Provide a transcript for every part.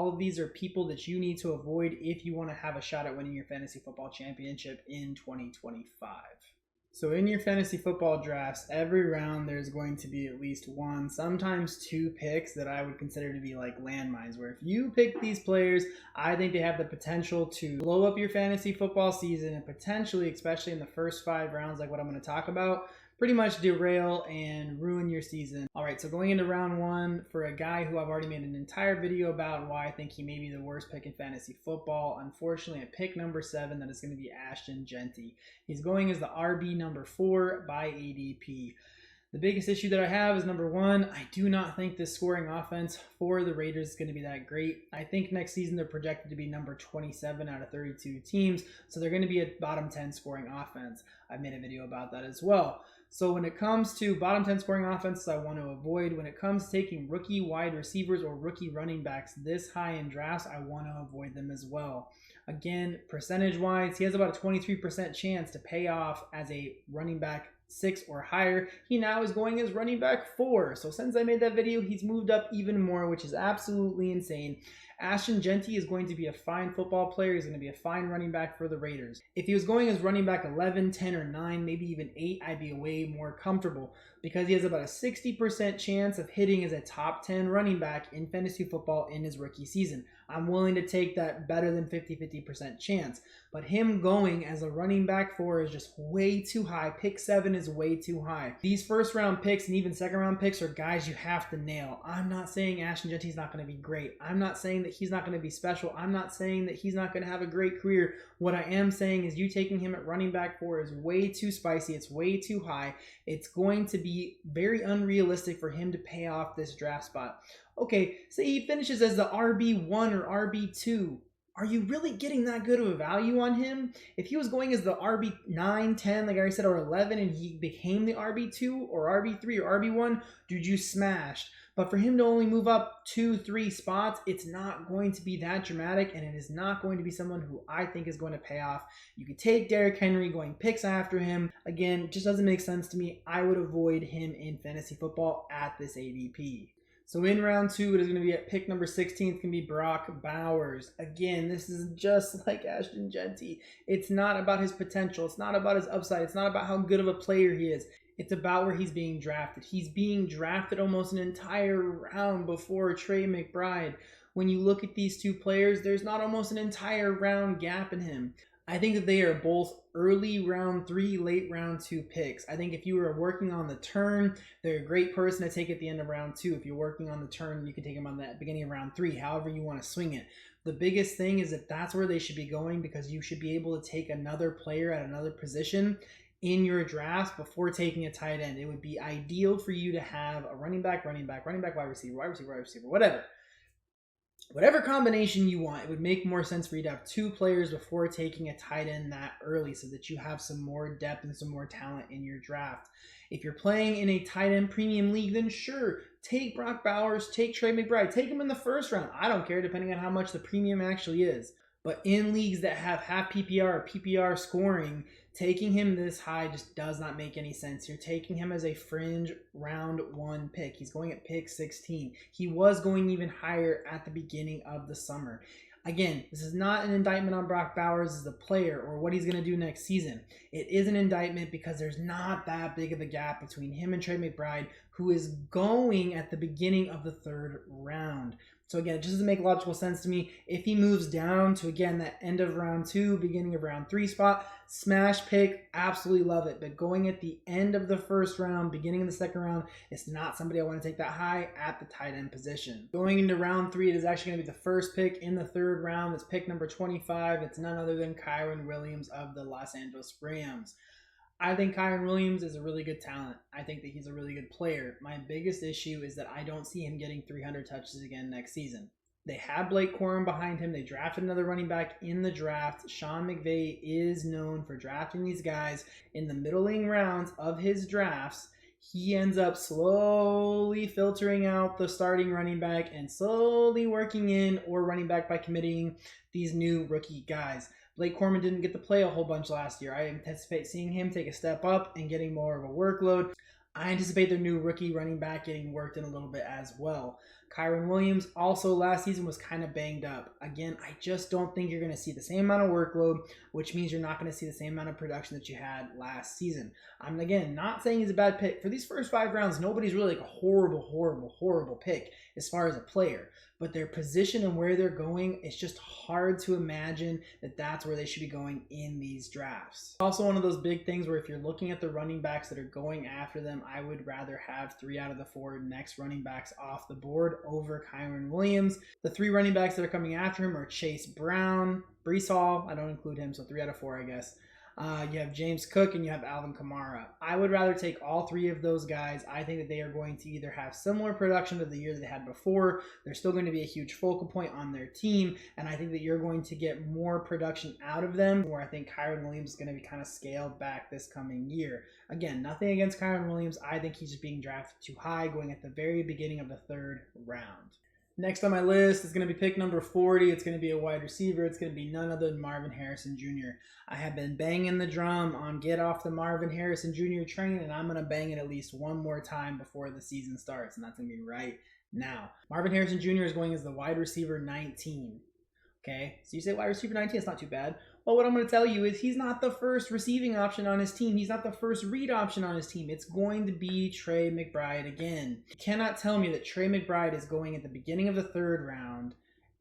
all of these are people that you need to avoid if you want to have a shot at winning your fantasy football championship in 2025. So in your fantasy football drafts, every round there's going to be at least one, sometimes two picks that I would consider to be like landmines, where if you pick these players, I think they have the potential to blow up your fantasy football season and potentially, especially in the first 5 rounds like what I'm going to talk about, pretty much derail and ruin your season. All right, so going into round 1 for a guy who I've already made an entire video about and why I think he may be the worst pick in fantasy football. Unfortunately, at pick number 7, that is going to be Ashton Jeanty. He's going as the RB number 4 by ADP. The biggest issue that I have is number 1, I do not think this scoring offense for the Raiders is going to be that great. I think next season they're projected to be number 27 out of 32 teams, so they're going to be a bottom 10 scoring offense. I've made a video about that as well. So when it comes to bottom 10 scoring offenses, I want to avoid. When it comes to taking rookie wide receivers or rookie running backs this high in drafts, I want to avoid them as well. Again, percentage-wise, he has about a 23% chance to pay off as a running back 6 or higher. He now is going as running back 4. So since I made that video, he's moved up even more, which is absolutely insane. Ashton Jeanty is going to be a fine football player. He's going to be a fine running back for the Raiders. If he was going as running back 11, 10, or 9, maybe even 8, I'd be way more comfortable because he has about a 60% chance of hitting as a top 10 running back in fantasy football in his rookie season. I'm willing to take that better than 50% chance. But him going as a running back 4 is just way too high. Pick 7 is way too high. These first round picks and even second round picks are guys you have to nail. I'm not saying Ashton Jeanty's not going to be great. I'm not saying that he's not going to be special. I'm not saying that he's not going to have a great career. What I am saying is you taking him at running back 4 is way too spicy. It's way too high. It's going to be very unrealistic for him to pay off this draft spot. Okay, say he finishes as the RB1 or RB2. Are you really getting that good of a value on him? If he was going as the RB9, 10, like I already said, or 11, and he became the RB2 or RB3 or RB1, dude, you smashed. But for him to only move up 2, 3 spots, it's not going to be that dramatic, and it is not going to be someone who I think is going to pay off. You could take Derrick Henry going picks after him. Again, it just doesn't make sense to me. I would avoid him in fantasy football at this ADP. So in round 2, it is going to be at pick number 16. It's going to be Brock Bowers. Again, this is just like Ashton Jeanty. It's not about his potential. It's not about his upside. It's not about how good of a player he is. It's about where he's being drafted. He's being drafted almost an entire round before Trey McBride. When you look at these two players, there's not almost an entire round gap in him. I think that they are both early round 3, late round 2 picks. I think if you were working on the turn, they're a great person to take at the end of round 2. If you're working on the turn, you can take them on the beginning of round 3, however you want to swing it. The biggest thing is that that's where they should be going because you should be able to take another player at another position in your drafts before taking a tight end. It would be ideal for you to have a running back, wide receiver, whatever. Whatever combination you want, it would make more sense for you to have 2 players before taking a tight end that early so that you have some more depth and some more talent in your draft. If you're playing in a tight end premium league, then sure, take Brock Bowers, take Trey McBride, take him in the first round. I don't care, depending on how much the premium actually is. But in leagues that have half PPR or PPR scoring, taking him this high just does not make any sense. You're taking him as a fringe round 1 pick. He's going at pick 16. He was going even higher at the beginning of the summer. Again, this is not an indictment on Brock Bowers as a player or what he's going to do next season. It is an indictment because there's not that big of a gap between him and Trey McBride, who is going at the beginning of the 3rd round. So again, it just doesn't make logical sense to me. If he moves down to, again, that end of round 2, beginning of round 3 spot, smash pick, absolutely love it. But going at the end of the 1st round, beginning of the 2nd round, it's not somebody I want to take that high at the tight end position. Going into round 3, it is actually going to be the 1st pick in the 3rd round. It's pick number 25. It's none other than Kyren Williams of the Los Angeles Rams. I think Kyren Williams is a really good talent. I think that he's a really good player. My biggest issue is that I don't see him getting 300 touches again next season. They have Blake Corum behind him. They drafted another running back in the draft. Sean McVay is known for drafting these guys in the middling rounds of his drafts. He ends up slowly filtering out the starting running back and slowly working in or running back by committing these new rookie guys. Blake Corum didn't get to play a whole bunch last year. I anticipate seeing him take a step up and getting more of a workload. I anticipate their new rookie running back getting worked in a little bit as well. Kyron Williams also last season was kind of banged up. Again, I just don't think you're going to see the same amount of workload, which means you're not going to see the same amount of production that you had last season. I'm, again, not saying he's a bad pick. For these first 5 rounds, nobody's really like a horrible pick as far as a player. But their position and where they're going, it's just hard to imagine that that's where they should be going in these drafts. Also, one of those big things where if you're looking at the running backs that are going after them, I would rather have 3 out of the 4 next running backs off the board over Kyron Williams. The 3 running backs that are coming after him are Chase Brown, Breece Hall, I don't include him, so 3 out of 4, I guess. You have James Cook and you have Alvin Kamara. I would rather take all 3 of those guys. I think that they are going to either have similar production to the year that they had before. They're still going to be a huge focal point on their team. And I think that you're going to get more production out of them, where I think Kyron Williams is going to be kind of scaled back this coming year. Again, nothing against Kyron Williams. I think he's just being drafted too high, going at the very beginning of the 3rd round. Next on my list is going to be pick number 40. It's going to be a wide receiver. It's going to be none other than Marvin Harrison Jr. I have been banging the drum on get off the Marvin Harrison Jr. train, and I'm going to bang it at least one more time before the season starts, and that's going to be right now. Marvin Harrison Jr. is going as the wide receiver 19. Okay, so you say wide receiver 19, it's not too bad. Well, what I'm going to tell you is he's not the first receiving option on his team. He's not the first read option on his team. It's going to be Trey McBride again. You cannot tell me that Trey McBride is going at the beginning of the 3rd round,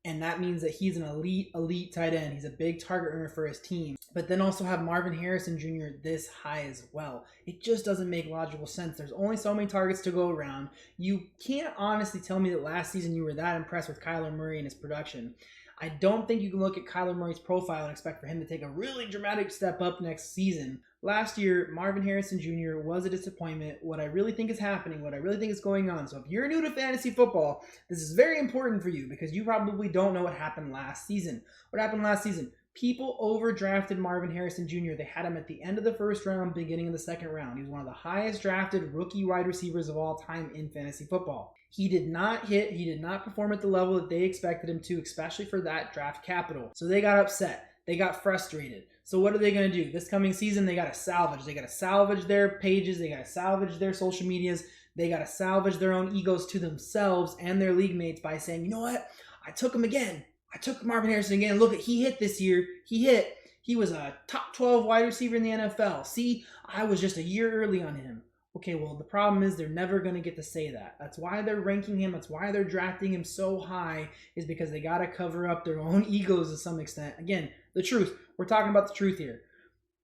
and that means that he's an elite tight end. He's a big target earner for his team. But then also have Marvin Harrison Jr. this high as well. It just doesn't make logical sense. There's only so many targets to go around. You can't honestly tell me that last season you were that impressed with Kyler Murray and his production. I don't think you can look at Kyler Murray's profile and expect for him to take a really dramatic step up next season. Last year, Marvin Harrison Jr. was a disappointment. What I really think is happening, what I really think is going on. So if you're new to fantasy football, this is very important for you because you probably don't know what happened last season. What happened last season? People overdrafted Marvin Harrison Jr. They had him at the end of the 1st round, beginning of the 2nd round. He was one of the highest drafted rookie wide receivers of all time in fantasy football. He did not hit, he did not perform at the level that they expected him to, especially for that draft capital. So they got upset. They got frustrated. So what are they going to do? This coming season, they got to salvage. They got to salvage their pages. They got to salvage their social medias. They got to salvage their own egos to themselves and their league mates by saying, you know what? I took him again. I took Marvin Harrison again. Look, he hit this year. He hit. He was a top 12 wide receiver in the NFL. See, I was just a year early on him. Okay, well, the problem is they're never going to get to say that. That's why they're ranking him. That's why they're drafting him so high, is because they got to cover up their own egos to some extent. Again, the truth. We're talking about the truth here.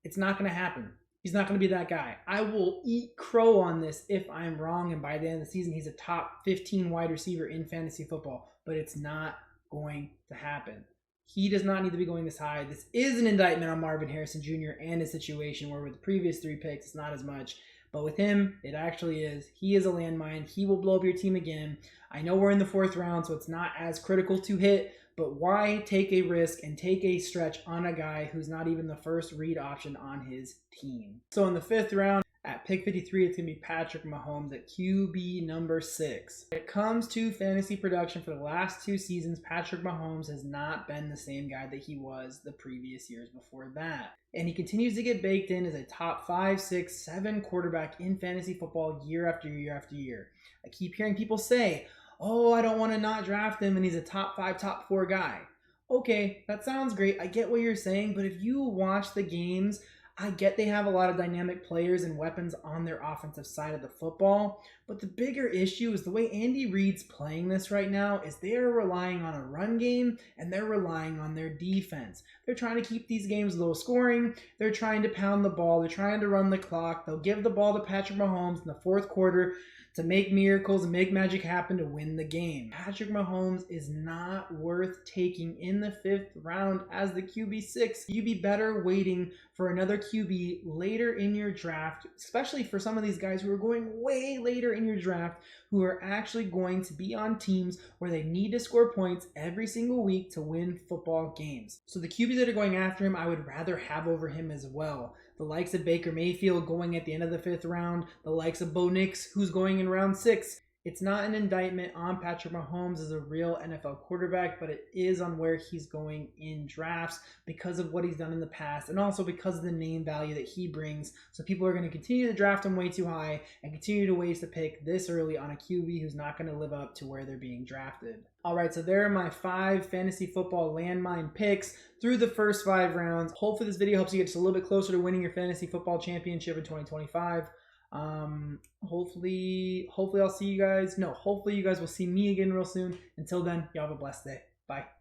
It's not going to happen. He's not going to be that guy. I will eat crow on this if I'm wrong, and by the end of the season, he's a top 15 wide receiver in fantasy football, but it's not going to happen. He does not need to be going this high. This is an indictment on Marvin Harrison Jr. and his situation, where with the previous 3 picks, it's not as much. But with him, it actually is. He is a landmine. He will blow up your team again. I know we're in the 4th round, so it's not as critical to hit, but why take a risk and take a stretch on a guy who's not even the first read option on his team? So in the 5th round, at pick 53, it's going to be Patrick Mahomes at QB number 6. When it comes to fantasy production for the last 2 seasons, Patrick Mahomes has not been the same guy that he was the previous years before that. And he continues to get baked in as a top 5, 6, 7 quarterback in fantasy football year after year after year. I keep hearing people say, oh, I don't want to not draft him and he's a top 5, top 4 guy. Okay, that sounds great. I get what you're saying, but if you watch the games, I get they have a lot of dynamic players and weapons on their offensive side of the football, but the bigger issue is the way Andy Reid's playing this right now is they're relying on a run game and they're relying on their defense. They're trying to keep these games low scoring. They're trying to pound the ball. They're trying to run the clock. They'll give the ball to Patrick Mahomes in the 4th quarter to make miracles and make magic happen to win the game. Patrick Mahomes is not worth taking in the 5th round as the QB6. You'd be better waiting for another QB later in your draft, especially for some of these guys who are going way later in your draft, who are actually going to be on teams where they need to score points every single week to win football games. So the QBs that are going after him, I would rather have over him as well. The likes of Baker Mayfield going at the end of the 5th round, the likes of Bo Nix, who's going in round 6. It's not an indictment on Patrick Mahomes as a real NFL quarterback, but it is on where he's going in drafts because of what he's done in the past and also because of the name value that he brings. So people are going to continue to draft him way too high and continue to waste a pick this early on a QB who's not going to live up to where they're being drafted. All right, so there are my 5 fantasy football landmine picks through the first 5 rounds. Hopefully this video helps you get just a little bit closer to winning your fantasy football championship in 2025. Hopefully I'll see you guys. No, hopefully you guys will see me again real soon. Until then, y'all have a blessed day. Bye.